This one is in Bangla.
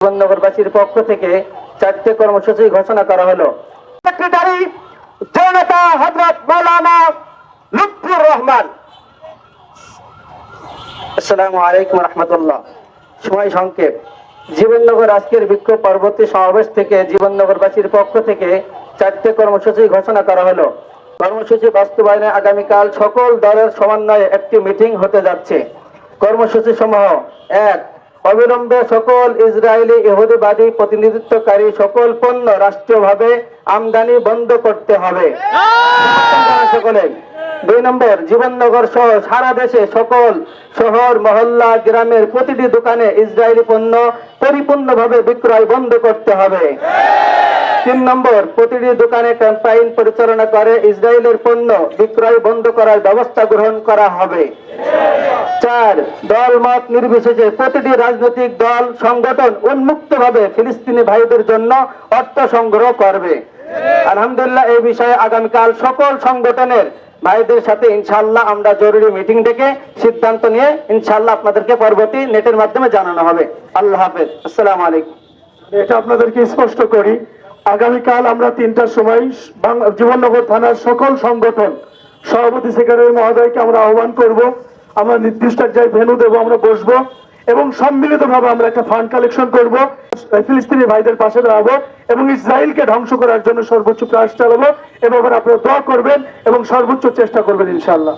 জীবননগরবাসীর পক্ষ থেকে 4টি কর্মসূচি ঘোষণা করা হলো। সেক্রেটারি জনতা হযরত মাওলানা লুৎফুর রহমান। আসসালামু আলাইকুম ওয়া রাহমাতুল্লাহ। সময় সংক্ষেপ। জীবননগর আজকের বিক্ষোভ পরবর্তী সমাবেশ থেকে জীবননগরবাসীর পক্ষ থেকে 4টি কর্মসূচি ঘোষণা করা হলো। কর্মসূচি বাস্তবায়নে আগামীকাল সকল দলের সমন্বয়ে একটি মিটিং হতে যাচ্ছে। কর্মসূচি সমূহ: 1. অবিলম্বে সকল ইসরায়েলি ইহুদিবাদী প্রতিনিধিত্বকারী সকল পণ্য রাষ্ট্রীয়ভাবে আমদানি বন্ধ করতে হবে। সকলে 2 নম্বর, জীবননগর সহ সারা দেশে সকল শহর মহল্লা গ্রামের প্রতিটি দোকানে ইসরায়েলি পণ্য পরিপূর্ণভাবে বিক্রয় বন্ধ করতে হবে। 3 নম্বর, প্রতিটি দোকানে ক্যাম্পেইন পরিচালনা করে ইসরায়েলের পণ্য বিক্রয় বন্ধ করার ব্যবস্থা গ্রহণ করা হবে। 4. দল মত নির্বিশেষে প্রতিটি রাজনৈতিক দল সংগঠন উন্মুক্তভাবে ফিলিস্তিনি ভাইদের জন্য অর্থ সংগ্রহ করবে। আলহামদুলিল্লাহ, এই বিষয়ে আগামীকাল সকল সংগঠনের ভাইদের সাথে ইনশাআল্লাহ আমরা জরুরি মিটিং ডেকে সিদ্ধান্ত নিয়ে ইনশাআল্লাহ আপনাদেরকে পরবর্তী নেটের মাধ্যমে জানানো হবে। আল্লাহ হাফেজ। আসসালামু আলাইকুম। এটা আপনাদেরকে স্পষ্ট করি, আগামীকাল আমরা 3টার সময় জীবননগর থানার সকল সংগঠন সভাপতি সেক্রেটারি মহোদয়কে আমরা আহ্বান করব। আমরা নির্দিষ্ট এক জায়গায় ভেন্যু দেবো, আমরা বসবো এবং সম্মিলিতভাবে আমরা একটা ফান্ড কালেকশন করব, ফিলিস্তিনি ভাইদের পাশে দাঁড়াবো এবং ইসরায়েলকে ধ্বংস করার জন্য সর্বোচ্চ প্রয়াস চালাবো। এ ব্যাপারে আপনারা দোয়া করবেন এবং সর্বোচ্চ চেষ্টা করবেন ইনশাআল্লাহ।